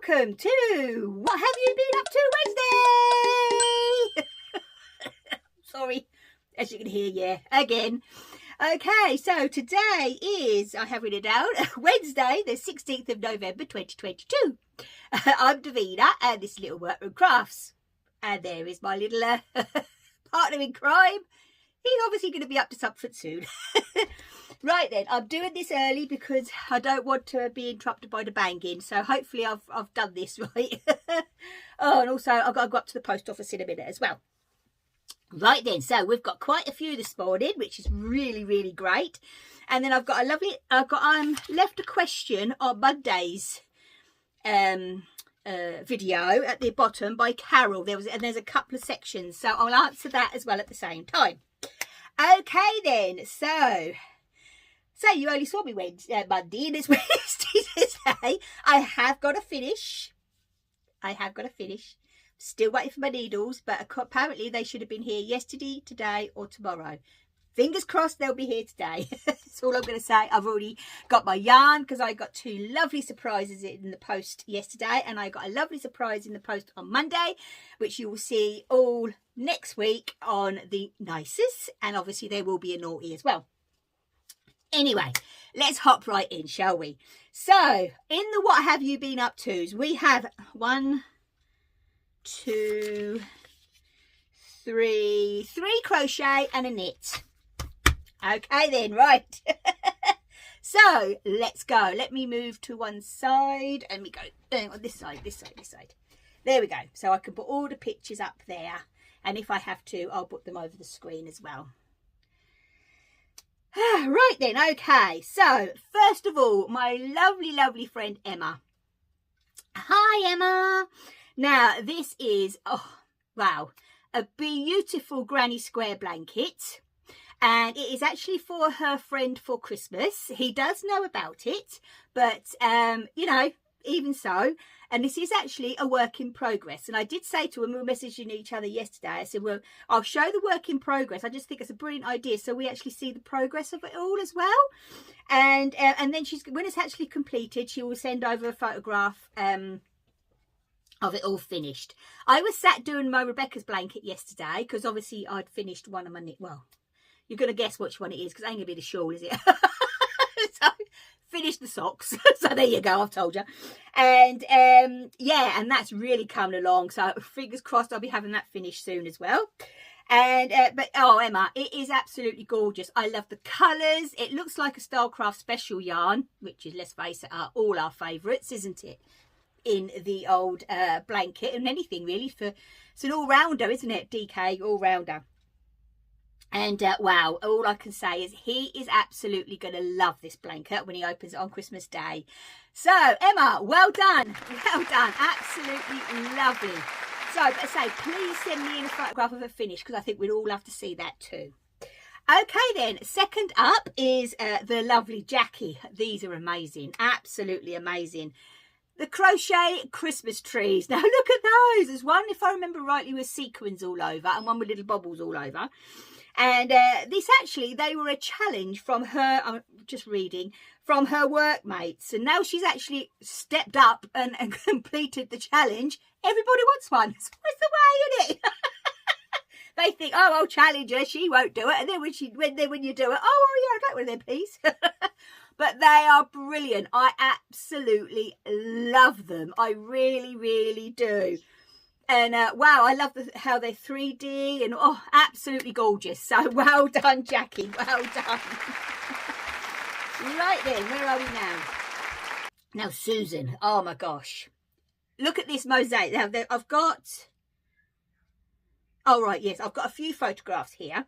welcome to What Have You Been Up To Wednesday? Sorry, as you can hear, yeah, again. Okay, so today is, I have written it down, Wednesday, the 16th of November, 2022. I'm Davina, and this is Little Workroom Crafts. And there is my little partner in crime. He's obviously going to be up to something soon. Right then, I'm doing this early because I don't want to be interrupted by the banging. So hopefully I've done this right. Oh, and also I've got to go up to the post office in a minute as well. Right then, so we've got quite a few this morning, which is really, really great. And then I've got a lovely, left a question on Monday's video at the bottom by Carol. There's a couple of sections, so I'll answer that as well at the same time. Okay then, so you only saw me Monday, and it's Wednesday today. I have got to finish. Still waiting for my needles, but apparently they should have been here yesterday, today or tomorrow. Fingers crossed they'll be here today. That's all I'm going to say. I've already got my yarn because I got two lovely surprises in the post yesterday, and I got a lovely surprise in the post on Monday, which you will see all next week on the nicest, and obviously there will be a naughty as well. Anyway, let's hop right in, shall we? So, in the What Have You Been Up To's, we have 1, 2, 3 crochet and a knit. Okay then, right. So let's go. Let me move to one side and we go on this side. There we go. So I can put all the pictures up there, and if I have to, I'll put them over the screen as well. Right then, okay. So first of all, my lovely friend Emma. Hi Emma. Now this is, oh wow, a beautiful granny square blanket. And it is actually for her friend for Christmas. He does know about it, but, you know, even so. And this is actually a work in progress. And I did say to him, we were messaging each other yesterday, I said, well, I'll show the work in progress. I just think it's a brilliant idea. So we actually see the progress of it all as well. And then when it's actually completed, she will send over a photograph of it all finished. I was sat doing my Rebecca's blanket yesterday because obviously I'd finished one of my knit. Well, you're going to guess which one it is because it ain't going to be the shawl, is it? So, finish the socks. So, there you go. I've told you. And, yeah, and that's really coming along. So, fingers crossed I'll be having that finished soon as well. And, but, oh, Emma, it is absolutely gorgeous. I love the colours. It looks like a Stylecraft special yarn, which is, let's face it, are all our favourites, isn't it? In the old blanket and anything, really. It's an all-rounder, isn't it? DK, all-rounder. And wow, all I can say is he is absolutely going to love this blanket when he opens it on Christmas Day. So Emma, well done, absolutely lovely. So, but I say, please send me in a photograph of a finish because I think we'd all love to see that too. Okay then, second up is the lovely Jackie. These are amazing, absolutely amazing. The Crochet Christmas trees. Now look at those. There's one, if I remember rightly, with sequins all over and one with little bobbles all over. And this actually, they were a challenge from her, I'm just reading, from her workmates. And now she's actually stepped up and completed the challenge. Everybody wants one. So it's the way, isn't it? They think, oh, I'll challenge her. She won't do it. And then when you do it, oh, yeah, I'd like one of them, please. But they are brilliant. I absolutely love them. I really, really do. And wow, I love how they're 3D and oh, absolutely gorgeous. So well done, Jackie. Well done. Right then, where are we now? Now, Susan. Oh my gosh. Look at this mosaic. Now, I've got... Oh, right, yes. I've got a few photographs here.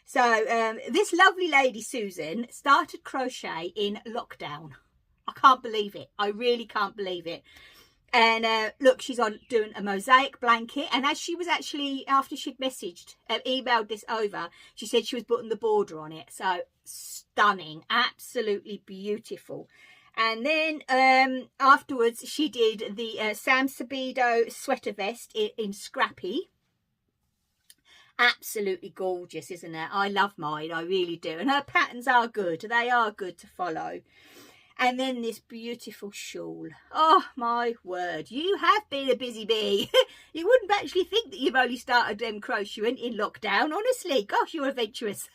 So this lovely lady, Susan, started crochet in lockdown. I can't believe it. I really can't believe it. And look, she's on doing a mosaic blanket. And as she was actually, after she'd emailed this over, she said she was putting the border on it. So stunning, absolutely beautiful. And then afterwards, she did the Sabido sweater vest in Scrappy. Absolutely gorgeous, isn't it? I love mine, I really do. And her patterns are good. They are good to follow. And then this beautiful shawl. Oh my word, you have been a busy bee. You wouldn't actually think that you've only started crocheting in lockdown, honestly. Gosh, you're adventurous.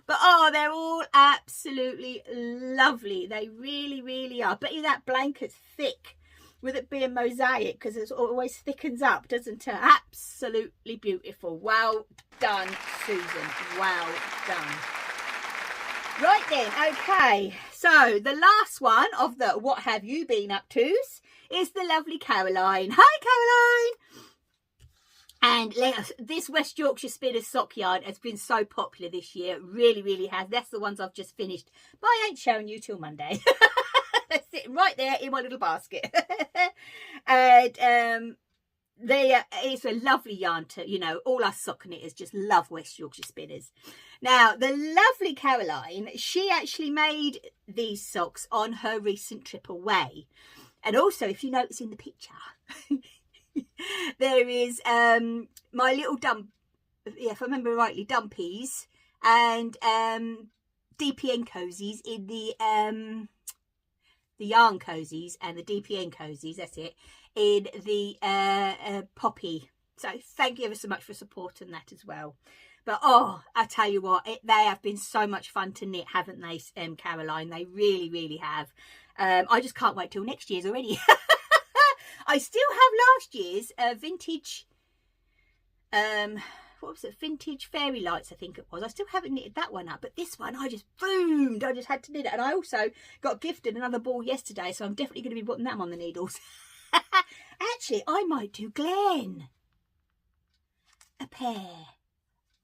But oh, they're all absolutely lovely. They really, really are. But that blanket's thick with it being mosaic, because it always thickens up, doesn't it? Absolutely beautiful. Well done, Susan. Well done. Right then, okay, so the last one of the what have you been up to's is the lovely Caroline. Hi, Caroline. And this West Yorkshire Spinners sock yarn has been so popular this year. It really, really has. That's the ones I've just finished, but I ain't showing you till Monday. They're sitting right there in my little basket. And it's a lovely yarn to, all us sock knitters just love West Yorkshire Spinners. Now, the lovely Caroline, she actually made these socks on her recent trip away. And also, if you notice in the picture, there is my little if I remember rightly, dumpies and DPN cozies in the yarn cozies and the DPN cozies, that's it, in the poppy. So thank you ever so much for supporting that as well. But oh, I tell you what, they have been so much fun to knit, haven't they, Caroline? They really, really have. I just can't wait till next year's already. I still have last year's vintage, what was it? Vintage Fairy Lights, I think it was. I still haven't knitted that one up, but this one I just boomed. I just had to knit it. And I also got gifted another ball yesterday, so I'm definitely going to be putting that on the needles. Actually, I might do Glen a pair.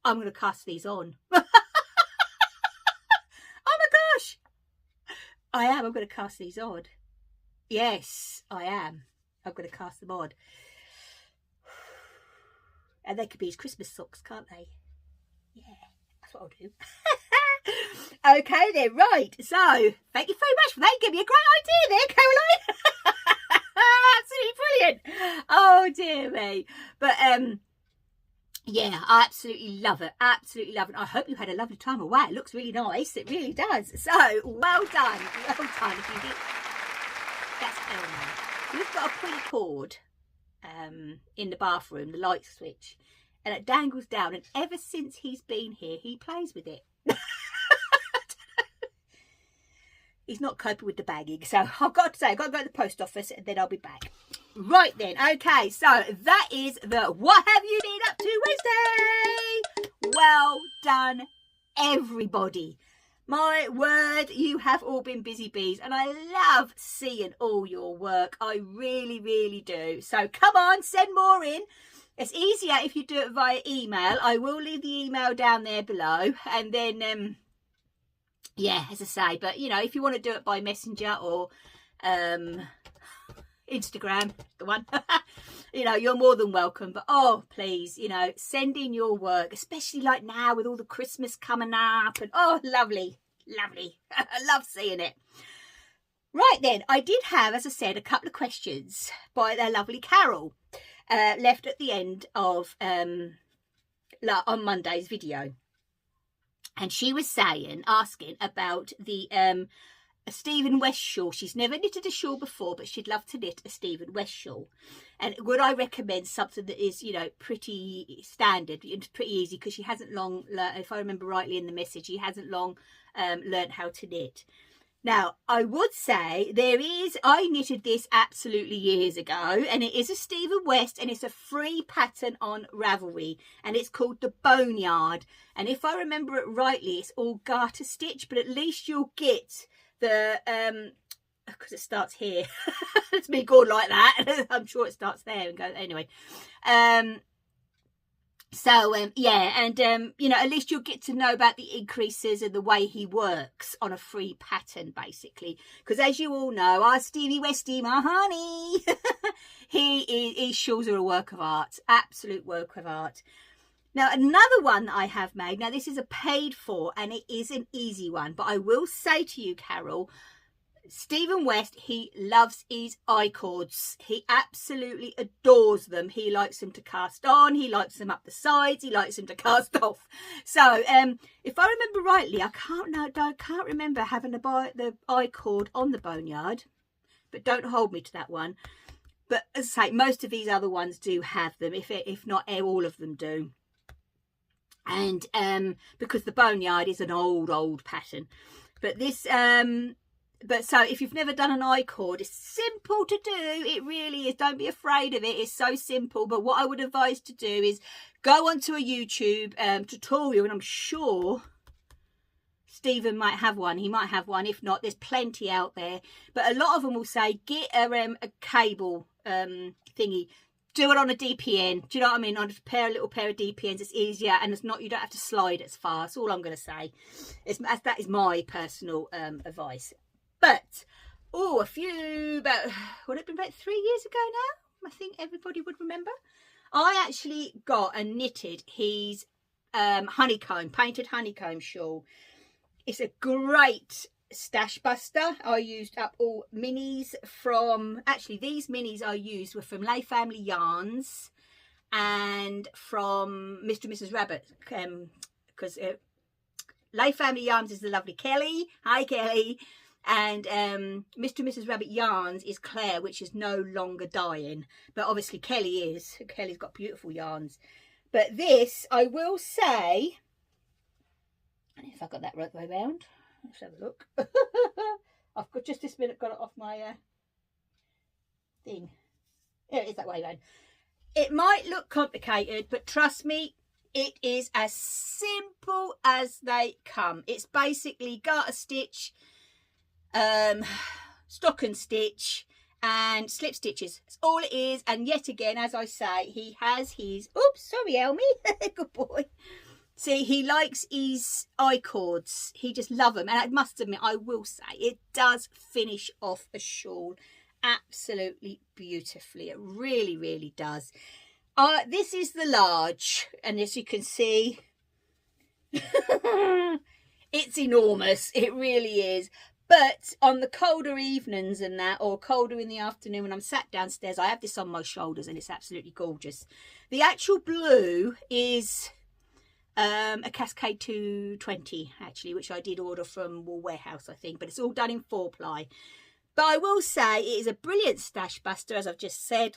I'm going to cast these on. Oh my gosh. I'm going to cast these on. Yes, I am. I'm going to cast them on. And they could be his Christmas socks, can't they? Yeah, that's what I'll do. Okay then, right. So, thank you very much for that. You gave me a great idea there, Caroline. Absolutely brilliant. Oh, dear me. But, yeah, I absolutely love it. Absolutely love it. I hope you had a lovely time away. It looks really nice. It really does. So, well done. Well done. If you did. That's Elmo. We've got a pulley cord in the bathroom, the light switch, and it dangles down. And ever since he's been here, he plays with it. He's not coping with the bagging. So, I've got to say, I've got to go to the post office and then I'll be back. Right then, okay, so that is the What Have You Been Up To Wednesday. Well done, everybody. My word, you have all been busy bees, and I love seeing all your work. I really, really do. So come on, send more in. It's easier if you do it via email. I will leave the email down there below, and then, yeah, as I say, but, if you want to do it by Messenger or Instagram, the one, you're more than welcome. But oh, please, send in your work, especially like now with all the Christmas coming up, and oh, lovely. I love seeing it. Right then, I did have, as I said, a couple of questions by their lovely Carol left at the end of on Monday's video, and she was asking about the a Stephen West shawl. She's never knitted a shawl before, but she'd love to knit a Stephen West shawl. And would I recommend something that is, pretty standard and pretty easy, because she hasn't long, if I remember rightly in the message, she hasn't long learned how to knit. Now, I would say I knitted this absolutely years ago, and it is a Stephen West, and it's a free pattern on Ravelry, and it's called the Boneyard. And if I remember it rightly, it's all garter stitch, but at least you'll get the because it starts here. It's me going like that. I'm sure it starts there and goes anyway. Yeah, and at least you'll get to know about the increases and the way he works on a free pattern, basically, because as you all know, our Stevie Westy, my honey, his shawls are a work of art, absolute work of art. Now, another one that I have made, now this is a paid for, and it is an easy one, but I will say to you, Carol, Stephen West, he loves his I-cords. He absolutely adores them. He likes them to cast on. He likes them up the sides. He likes them to cast off. So, if I remember rightly, I can't remember having the I-cord on the boneyard, but don't hold me to that one. But as I say, most of these other ones do have them. If not, all of them do. And because the boneyard is an old pattern, but this but so if you've never done an I-cord, it's simple to do. It really is. Don't be afraid of it. It's so simple. But what I would advise to do is go onto a YouTube tutorial, and I'm sure Stephen might have one. He might have one. If not, there's plenty out there. But a lot of them will say get a cable thingy. Do it on a DPN. Do you know what I mean? On a little pair of DPNs, it's easier, and it's not. You don't have to slide as far. That's all I'm going to say. That is my personal advice. But would it have been about 3 years ago now? I think everybody would remember. I actually got and knitted his painted honeycomb shawl. It's a great stash buster. I used up all minis from, actually these minis I used were from Lay Family Yarns and from Mr. and Mrs. Rabbit, because Lay Family Yarns is the lovely Kelly. Hi Kelly. And Mr. and Mrs. Rabbit Yarns is Claire, which is no longer dying, but obviously Kelly is. Kelly's got beautiful yarns. But this, I will say, if I got that right way round, let's have a look. I've got just this minute got it off my thing. There it is, that way round. It might look complicated, but trust me, it is as simple as they come. It's basically garter stitch, stocking stitch and slip stitches. That's all it is. And yet again, as I say, he has his, oops, sorry Elmy, good boy. See, he likes his I-cords. He just loves them. And I must admit, I will say, it does finish off a shawl absolutely beautifully. It really, really does. This is the large. And as you can see, it's enormous. It really is. But on the colder evenings and that, or colder in the afternoon when I'm sat downstairs, I have this on my shoulders and it's absolutely gorgeous. The actual blue is a Cascade 220 actually, which I did order from Wool Warehouse, I think, but it's all done in 4-ply. But I will say it is a brilliant stash buster, as I've just said.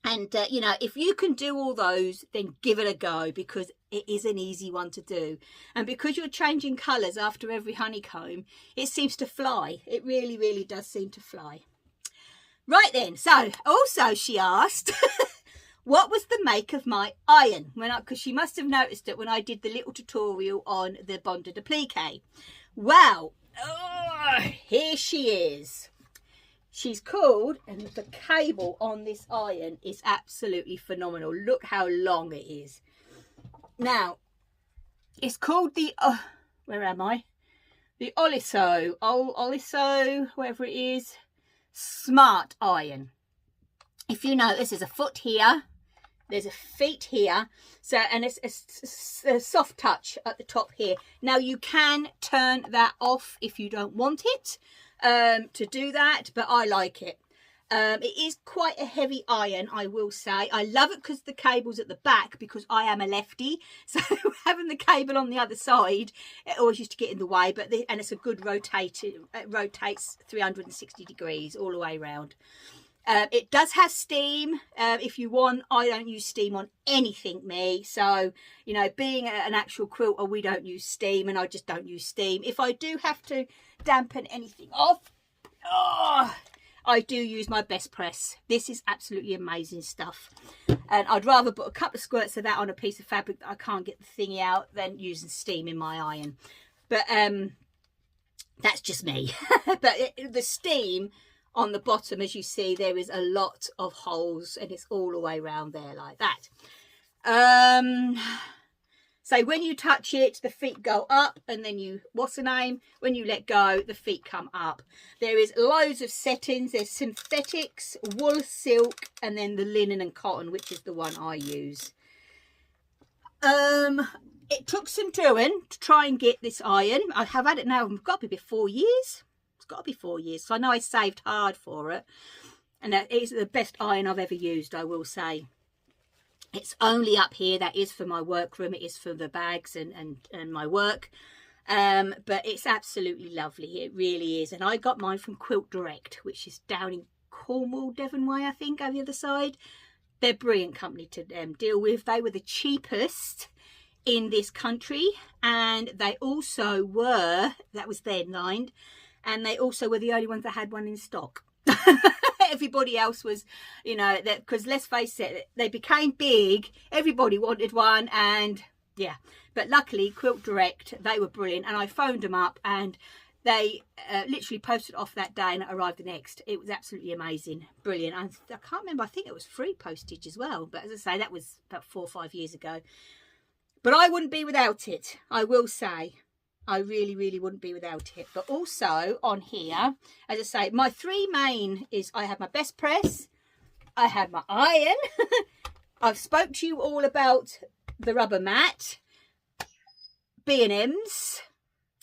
And, you know, if you can do all those, then give it a go, because it is an easy one to do. And because you're changing colours after every honeycomb, it seems to fly. It really, really does seem to fly. Right then, so also she asked, what was the make of my iron? Because she must have noticed it when I did the little tutorial on the bonded applique. Well, here she is. She's called, and the cable on this iron is absolutely phenomenal. Look how long it is. Now, it's called the, where am I? The oliso, whatever it is, smart iron. If you notice, there's a foot here, there's a feet here, so, and it's a soft touch at the top here. Now, you can turn that off if you don't want it. To do that, but I like it. It is quite a heavy iron, I will say. I love it because the cable's at the back, because I am a lefty, so having the cable on the other side, it always used to get in the way. But and it's a good rotating, it rotates 360 degrees all the way around. It does have steam if you want. I don't use steam on anything, me. So, you know, being an actual quilter, we don't use steam, and I just don't use steam. If I do have to dampen anything off, I do use my best press. This is absolutely amazing stuff. And I'd rather put a couple of squirts of that on a piece of fabric that I can't get the thingy out than using steam in my iron. But that's just me. But the steam on the bottom, as you see, there is a lot of holes, and it's all the way around there like that. So when you touch it, the feet go up, and then you, what's the name? When you let go, the feet come up. There is loads of settings. There's synthetics, wool, silk, and then the linen and cotton, which is the one I use. It took some doing to try and get this iron. I have had it now, I've got to be 4 years. It's got to be 4 years. So I know I saved hard for it. And that is the best iron I've ever used, I will say. It's only up here. That is for my workroom. It is for the bags and my work. But it's absolutely lovely. It really is. And I got mine from Quilt Direct, which is down in Cornwall, Devon Way, I think, over the other side. They're a brilliant company to deal with. They were the cheapest in this country. And they also were, that was their line, and they also were the only ones that had one in stock. Everybody else was, you know, because let's face it, they became big, everybody wanted one, and yeah. But luckily Quilt Direct, they were brilliant, and I phoned them up and they literally posted off that day and it arrived the next. It was absolutely amazing, brilliant. I can't remember, I think it was free postage as well, but as I say, that was about 4 or 5 years ago. But I wouldn't be without it, I will say. I really, really wouldn't be without it. But also on here, as I say, my three main is I have my best press, I have my iron. I've spoke to you all about the rubber mat, B&M's,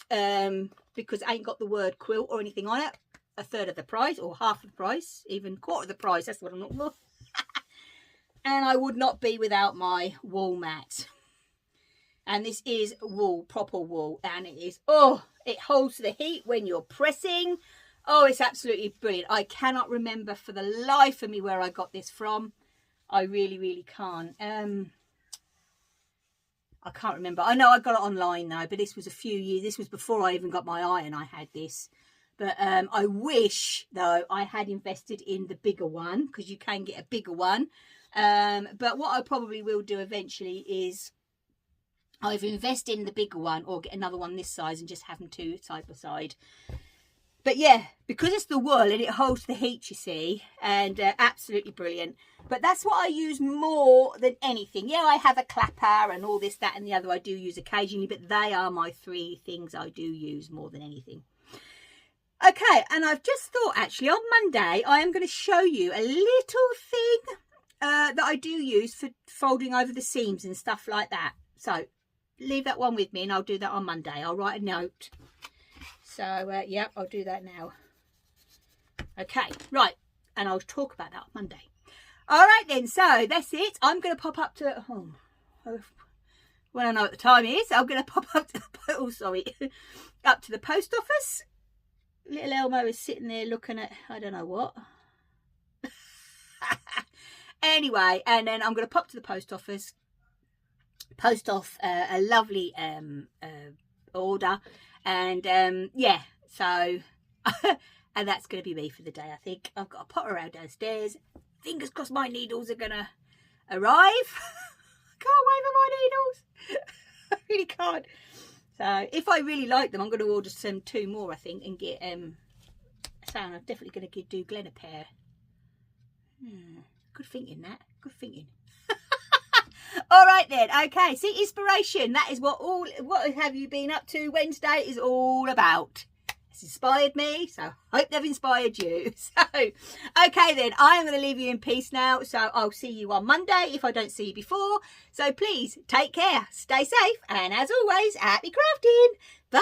because it ain't got the word quilt or anything on it. A third of the price, or half the price, even quarter of the price. That's what I'm looking for. And I would not be without my wall mat. And this is wool, proper wool, and it is, oh, it holds the heat when you're pressing. Oh, it's absolutely brilliant. I cannot remember for the life of me where I got this from. I really, really can't. I can't remember. I know I got it online though, but this was a few years. This was before I even got my iron. I had this. But I wish, though, I had invested in the bigger one, because you can get a bigger one. But what I probably will do eventually is either invest in the bigger one or get another one this size and just have them two side by side. But yeah, because it's the wool and it holds the heat, you see, and absolutely brilliant. But that's what I use more than anything. Yeah, I have a clapper and all this, that and the other I do use occasionally, but they are my three things I do use more than anything. Okay, and I've just thought actually on Monday I am going to show you a little thing that I do use for folding over the seams and stuff like that. So leave that one with me and I'll do that on Monday. I'll write a note. So yeah, I'll do that now. Okay, right, and I'll talk about that on Monday. All right then, so that's it. I'm going to pop up to home. When I know what the time is, I'm going to pop up to up to the post office. Little Elmo is sitting there looking at I don't know what. Anyway, and then I'm going to pop to the post office, post off a lovely order, and yeah, so and that's going to be me for the day. I think I've got to pot around downstairs. Fingers crossed my needles are going to arrive. I can't wait for my needles. I really can't. So if I really like them, I'm going to order some 2 more, I think, and get so I'm definitely going to do Glenn a pair. Good thinking, that. Good thinking. All right then. Okay. See, inspiration. That is what have you been up to Wednesday is all about. It's inspired me, so I hope they've inspired you. So, okay then. I am going to leave you in peace now. So I'll see you on Monday if I don't see you before. So please take care, stay safe, and as always, happy crafting. Bye.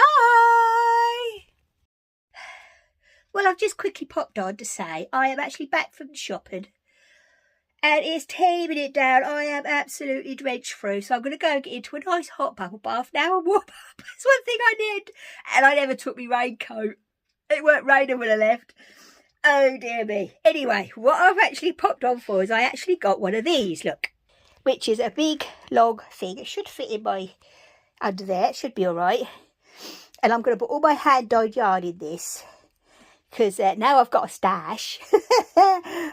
Well, I've just quickly popped on to say I am actually back from shopping. And it's taming it down. I am absolutely drenched through. So I'm going to go and get into a nice hot bubble bath now and warm up. That's one thing I did. And I never took my raincoat. It weren't raining when I left. Oh, dear me. Anyway, what I've actually popped on for is I actually got one of these, look. Which is a big, long thing. It should fit in my under there. It should be all right. And I'm going to put all my hand-dyed yarn in this. Because now I've got a stash.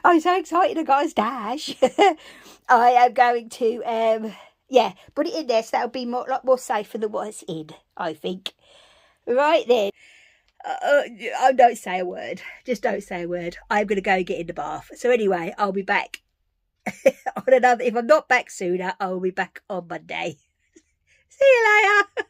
I'm so excited I got a stash. I am going to, yeah, put it in there so that'll be a lot more safer than what's in, I think. Right then. Don't say a word. Just don't say a word. I'm going to go and get in the bath. So anyway, I'll be back on another. If I'm not back sooner, I'll be back on Monday. See you later.